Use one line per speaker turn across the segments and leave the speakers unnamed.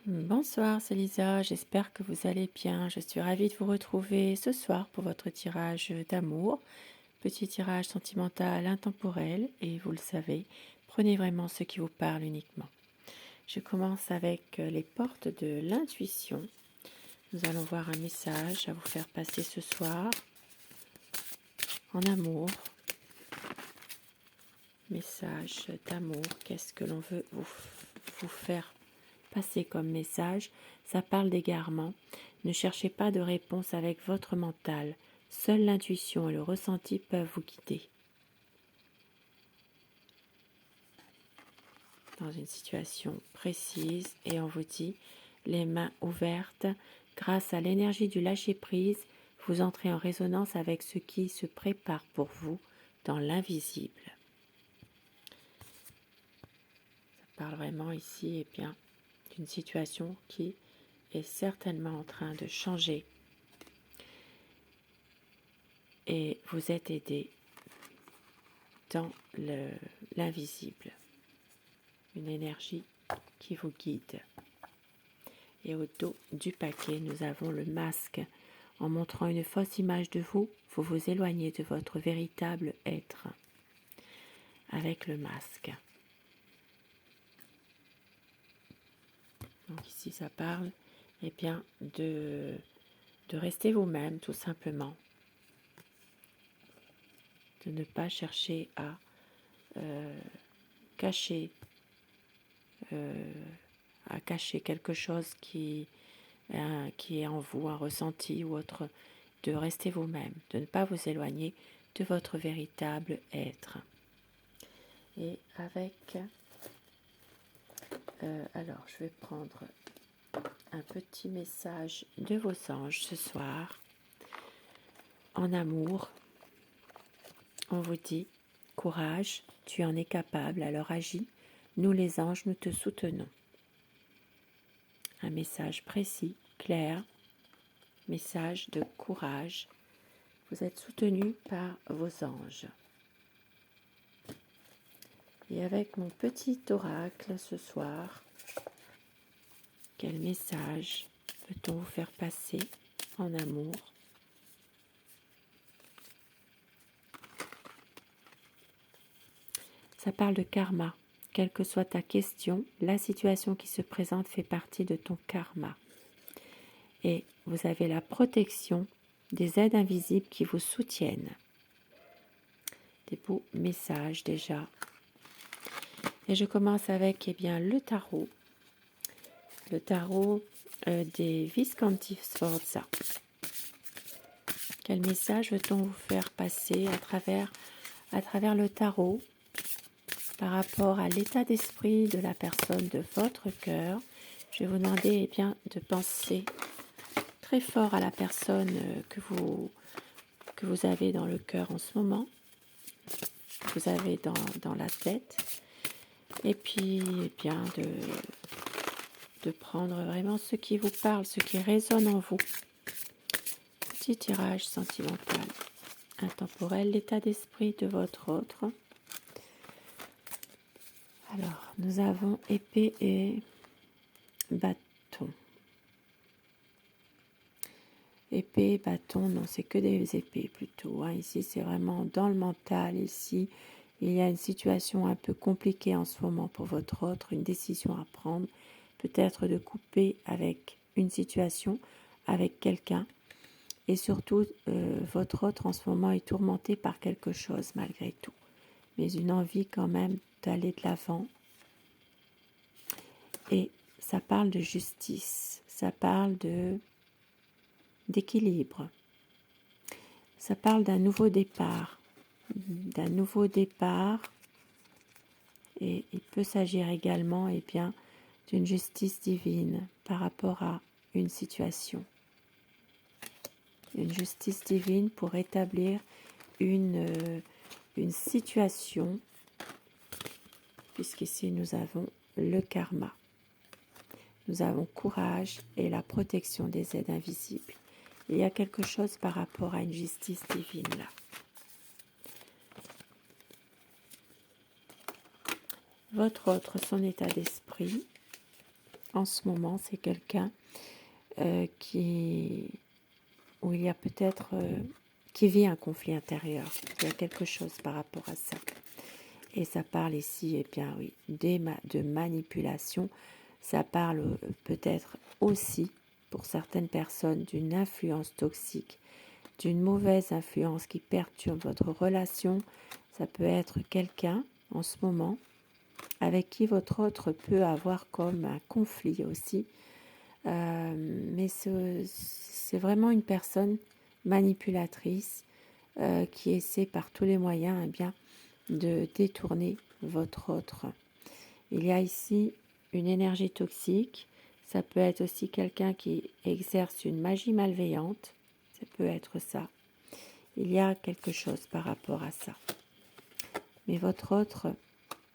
Bonsoir, c'est Lisa, j'espère que vous allez bien. Je suis ravie de vous retrouver ce soir pour votre tirage d'amour. Petit tirage sentimental intemporel et vous le savez, prenez vraiment ce qui vous parle uniquement. Je commence avec les portes de l'intuition. Nous allons voir un message à vous faire passer ce soir en amour. Message d'amour, qu'est-ce que l'on veut vous faire passer comme message? Ça parle d'égarement. Ne cherchez pas de réponse avec votre mental. Seule l'intuition et le ressenti peuvent vous guider. Dans une situation précise, et on vous dit, les mains ouvertes, grâce à l'énergie du lâcher-prise, vous entrez en résonance avec ce qui se prépare pour vous dans l'invisible. Ça parle vraiment ici d'une situation qui est certainement en train de changer. Et vous êtes aidé dans l'invisible. Une énergie qui vous guide. Et au dos du paquet, nous avons le masque. En montrant une fausse image de vous, vous vous éloignez de votre véritable être. Avec le masque. Donc ici, ça parle de rester vous-même, tout simplement. De ne pas chercher à cacher quelque chose qui est en vous, un ressenti ou autre, de rester vous-même, de ne pas vous éloigner de votre véritable être. Et avec... alors, je vais prendre un petit message de vos anges ce soir. En amour, on vous dit, courage, tu en es capable, alors agis. Nous les anges, nous te soutenons. Un message précis, clair, message de courage. Vous êtes soutenu par vos anges. Et avec mon petit oracle ce soir, quel message peut-on vous faire passer en amour? Ça parle de karma. Quelle que soit ta question, la situation qui se présente fait partie de ton karma. Et vous avez la protection des aides invisibles qui vous soutiennent. Des beaux messages déjà. Et je commence avec le tarot. Le tarot des Visconti Sforza. Quel message veut-on vous faire passer à travers le tarot par rapport à l'état d'esprit de la personne de votre cœur? Je vais vous demander de penser très fort à la personne que vous avez dans le cœur en ce moment, que vous avez dans la tête, et puis de prendre vraiment ce qui vous parle, ce qui résonne en vous. Petit tirage sentimental, intemporel, l'état d'esprit de votre autre. Alors, nous avons épée et bâton. Épée, bâton, non, c'est que des épées plutôt. Ici, c'est vraiment dans le mental. Ici, il y a une situation un peu compliquée en ce moment pour votre autre, une décision à prendre, peut-être de couper avec une situation, avec quelqu'un. Et surtout, votre autre en ce moment est tourmenté par quelque chose malgré tout. Mais une envie quand même d'aller de l'avant. Et ça parle de justice, ça parle d'équilibre. Ça parle d'un nouveau départ. Et il peut s'agir également d'une justice divine par rapport à une situation. Une justice divine pour établir une situation, puisqu'ici nous avons le karma. Nous avons courage et la protection des aides invisibles. Il y a quelque chose par rapport à une justice divine là. Votre autre, son état d'esprit. en ce moment, c'est quelqu'un où il y a peut-être qui vit un conflit intérieur. Il y a quelque chose par rapport à ça. Et ça parle ici, eh bien oui, de manipulation. Ça parle peut-être aussi, pour certaines personnes, d'une influence toxique, d'une mauvaise influence qui perturbe votre relation. Ça peut être quelqu'un, en ce moment, avec qui votre autre peut avoir comme un conflit aussi. Mais c'est vraiment une personne manipulatrice qui essaie par tous les moyens eh bien, de détourner votre autre. Il y a ici une énergie toxique. Ça peut être aussi quelqu'un qui exerce une magie malveillante. Ça peut être ça. Il y a quelque chose par rapport à ça. Mais votre autre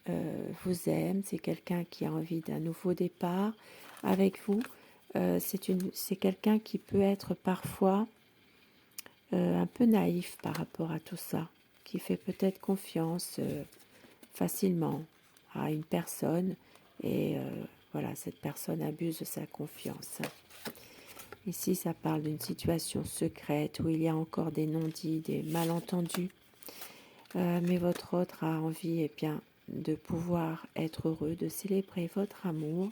vous aime. C'est quelqu'un qui a envie d'un nouveau départ avec vous. C'est quelqu'un qui peut être parfois un peu naïf par rapport à tout ça, qui fait peut-être confiance facilement à une personne et voilà, cette personne abuse de sa confiance. Ici, ça parle d'une situation secrète où il y a encore des non-dits, des malentendus, mais votre autre a envie eh bien, de pouvoir être heureux, de célébrer votre amour.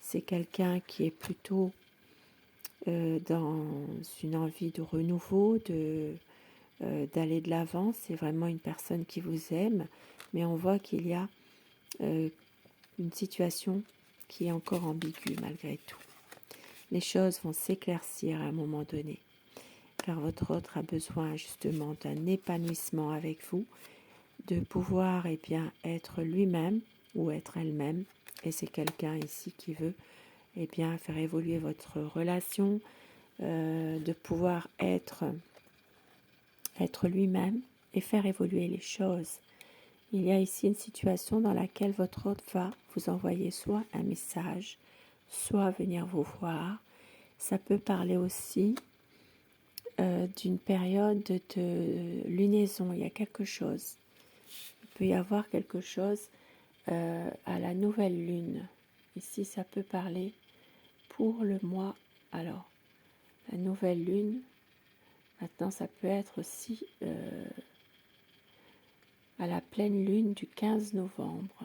C'est quelqu'un qui est plutôt dans une envie de renouveau, d'aller de l'avant. C'est vraiment une personne qui vous aime, mais on voit qu'il y a une situation qui est encore ambiguë malgré tout. Les choses vont s'éclaircir à un moment donné, car votre autre a besoin justement d'un épanouissement avec vous, de pouvoir eh bien, être lui-même ou être elle-même. Et c'est quelqu'un ici qui veut eh bien, faire évoluer votre relation, de pouvoir être lui-même et faire évoluer les choses. Il y a ici une situation dans laquelle votre hôte va vous envoyer soit un message, soit venir vous voir. Ça peut parler aussi d'une période de lunaison. Il y a quelque chose. Il peut y avoir quelque chose à la nouvelle lune. Ici, ça peut parler pour le mois. Alors, la nouvelle lune, maintenant, ça peut être aussi à la pleine lune du 15 novembre.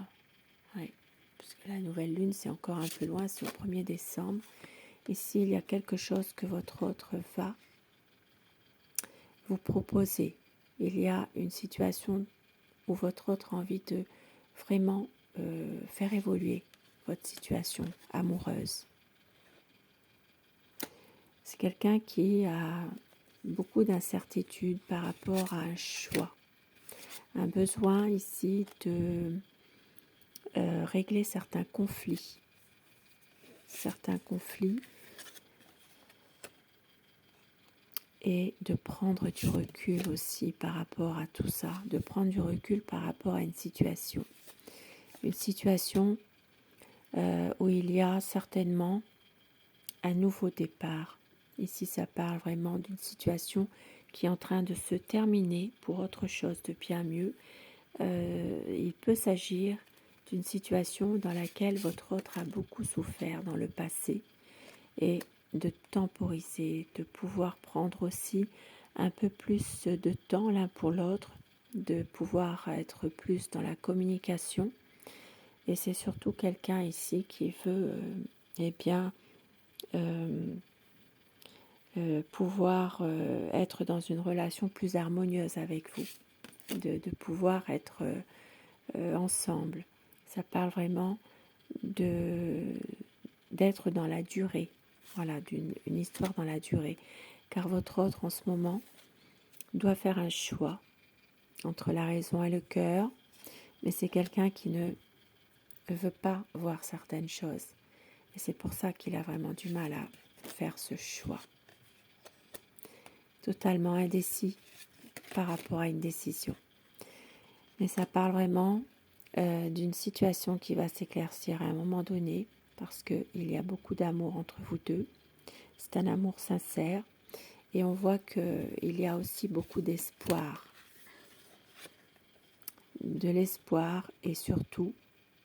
Oui, parce que la nouvelle lune, c'est encore un peu loin, c'est au 1er décembre. Ici, il y a quelque chose que votre autre va vous proposer. Il y a une situation où votre autre a envie de vraiment faire évoluer votre situation amoureuse. C'est quelqu'un qui a beaucoup d'incertitudes par rapport à un choix. Un besoin ici de régler certains conflits. Et de prendre du recul aussi par rapport à tout ça, de prendre du recul par rapport à une situation où il y a certainement un nouveau départ. Ici, ça parle vraiment d'une situation qui est en train de se terminer pour autre chose de bien mieux. Il peut s'agir d'une situation dans laquelle votre autre a beaucoup souffert dans le passé et de temporiser, de pouvoir prendre aussi un peu plus de temps l'un pour l'autre, de pouvoir être plus dans la communication. Et c'est surtout quelqu'un ici qui veut eh bien, pouvoir être dans une relation plus harmonieuse avec vous, de pouvoir être ensemble. Ça parle vraiment d'être dans la durée, voilà, d'une histoire dans la durée. Car votre autre en ce moment doit faire un choix entre la raison et le cœur, mais c'est quelqu'un qui ne veut pas voir certaines choses. Et c'est pour ça qu'il a vraiment du mal à faire ce choix. Totalement indécis par rapport à une décision. Mais ça parle vraiment d'une situation qui va s'éclaircir à un moment donné, parce qu'il y a beaucoup d'amour entre vous deux. C'est un amour sincère. Et on voit qu'il y a aussi beaucoup d'espoir. De l'espoir et surtout,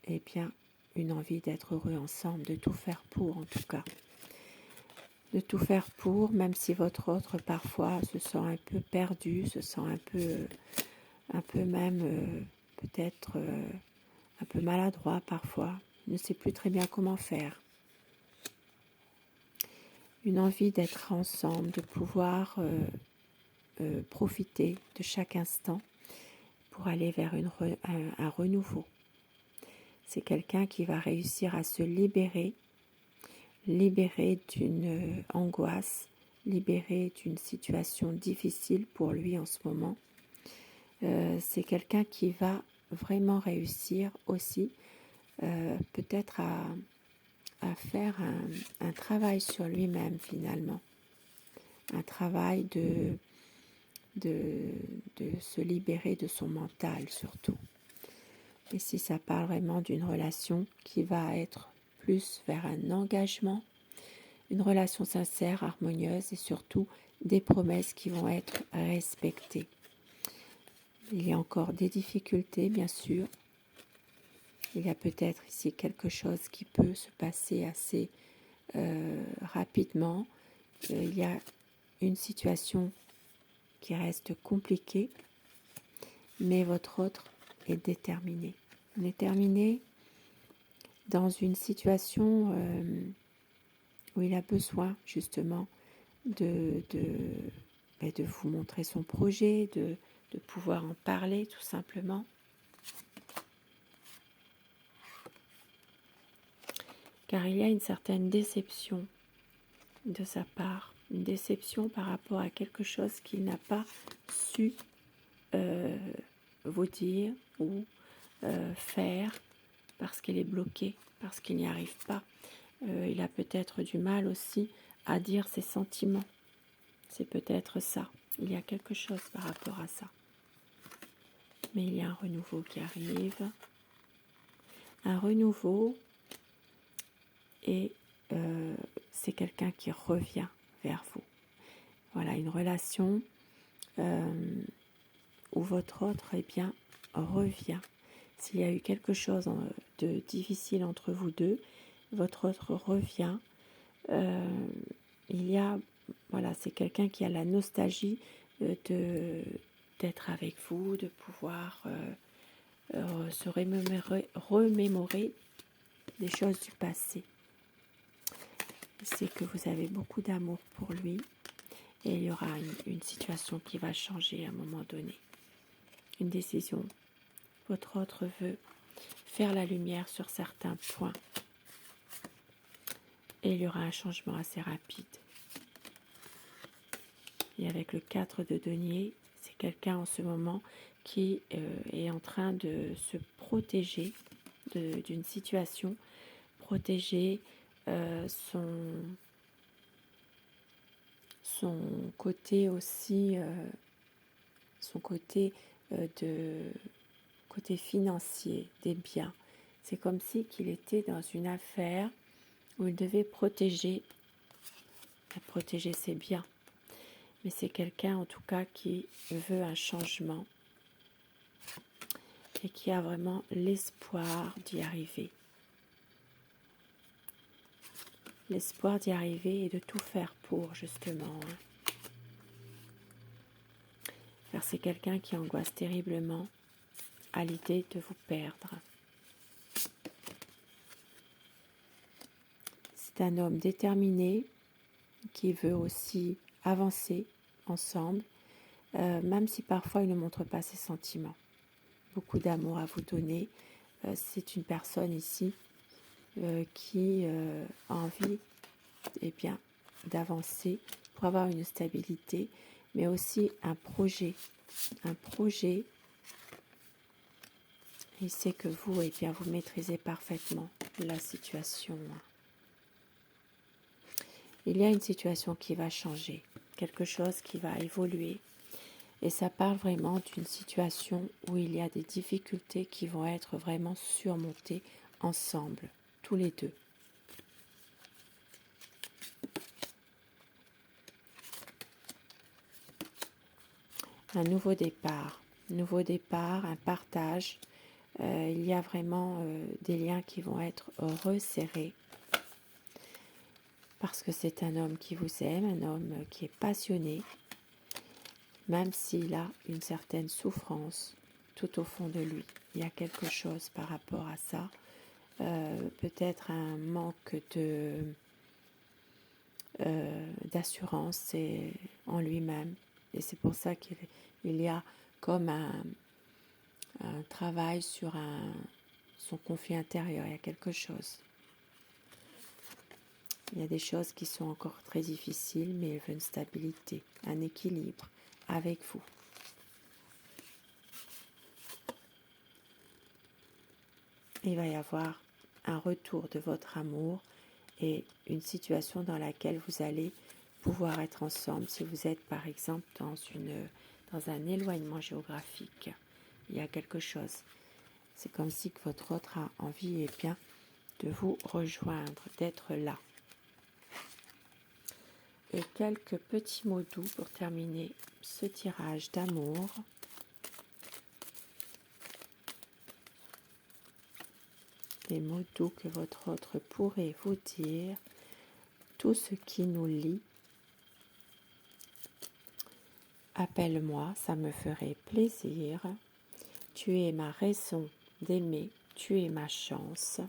eh bien, une envie d'être heureux ensemble, de tout faire pour en tout cas. De tout faire pour, même si votre autre parfois se sent un peu perdu, se sent un peu même peut-être un peu maladroit parfois, ne sait plus très bien comment faire. Une envie d'être ensemble, de pouvoir profiter de chaque instant pour aller vers un renouveau. C'est quelqu'un qui va réussir à se libérer d'une angoisse, libéré d'une situation difficile pour lui en ce moment. C'est quelqu'un qui va vraiment réussir aussi peut-être à faire un travail sur lui-même finalement. Un travail de se libérer de son mental surtout. Et si ça parle vraiment d'une relation qui va être plus vers un engagement, une relation sincère, harmonieuse et surtout des promesses qui vont être respectées. Il y a encore des difficultés, bien sûr. Il y a peut-être ici quelque chose qui peut se passer assez rapidement. Il y a une situation qui reste compliquée, mais votre autre est déterminé. Déterminé dans une situation où il a besoin justement de vous montrer son projet, de pouvoir en parler tout simplement. Car il y a une certaine déception de sa part, une déception par rapport à quelque chose qu'il n'a pas su vous dire ou faire parce qu'il est bloqué, parce qu'il n'y arrive pas. Il a peut-être du mal aussi à dire ses sentiments. C'est peut-être ça. Il y a quelque chose par rapport à ça. Mais il y a un renouveau qui arrive. Un renouveau et c'est quelqu'un qui revient vers vous. Voilà, une relation où votre autre revient. S'il y a eu quelque chose de difficile entre vous deux, votre autre revient. C'est quelqu'un qui a la nostalgie d'être avec vous, de pouvoir se remémorer des choses du passé. C'est que vous avez beaucoup d'amour pour lui et il y aura une situation qui va changer à un moment donné. Une décision. Votre autre veut faire la lumière sur certains points et il y aura un changement assez rapide. Et avec le 4 de denier, c'est quelqu'un en ce moment qui est en train de se protéger d'une situation, protéger son côté aussi, son côté côté financier des biens. C'est comme si qu'il était dans une affaire où il devait protéger ses biens. Mais c'est quelqu'un en tout cas qui veut un changement et qui a vraiment l'espoir d'y arriver. L'espoir d'y arriver et de tout faire pour justement. Car c'est quelqu'un qui angoisse terriblement à l'idée de vous perdre. C'est un homme déterminé qui veut aussi avancer ensemble, même si parfois il ne montre pas ses sentiments. Beaucoup d'amour à vous donner. C'est une personne ici qui a envie d'avancer pour avoir une stabilité, mais aussi un projet. Un projet. Il sait que vous, vous maîtrisez parfaitement la situation. Il y a une situation qui va changer, quelque chose qui va évoluer. Et ça parle vraiment d'une situation où il y a des difficultés qui vont être vraiment surmontées ensemble, tous les deux. Un nouveau départ, un partage Il y a vraiment des liens qui vont être resserrés parce que c'est un homme qui vous aime, un homme qui est passionné, même s'il a une certaine souffrance tout au fond de lui. Il y a quelque chose par rapport à ça, peut-être un manque d'assurance en lui-même. Et c'est pour ça qu'il y a comme un travail sur son conflit intérieur. Il y a quelque chose. Il y a des choses qui sont encore très difficiles, mais il veut une stabilité, un équilibre avec vous. Il va y avoir un retour de votre amour et une situation dans laquelle vous allez pouvoir être ensemble si vous êtes par exemple dans un éloignement géographique. Il y a quelque chose. C'est comme si que votre autre a envie de vous rejoindre, d'être là. Et quelques petits mots doux pour terminer ce tirage d'amour. Des mots doux que votre autre pourrait vous dire. Tout ce qui nous lie. Appelle-moi, ça me ferait plaisir. Tu es ma raison d'aimer, tu es ma chance.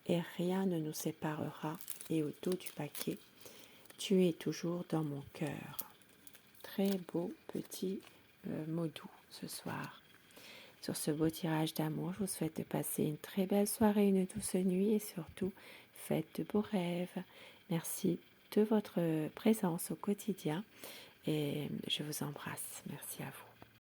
Et rien ne nous séparera. Et au dos du paquet, tu es toujours dans mon cœur. Très beau petit mot doux ce soir. Sur ce beau tirage d'amour, je vous souhaite de passer une très belle soirée, une douce nuit et surtout, faites de beaux rêves. Merci de votre présence au quotidien et je vous embrasse. Merci à vous.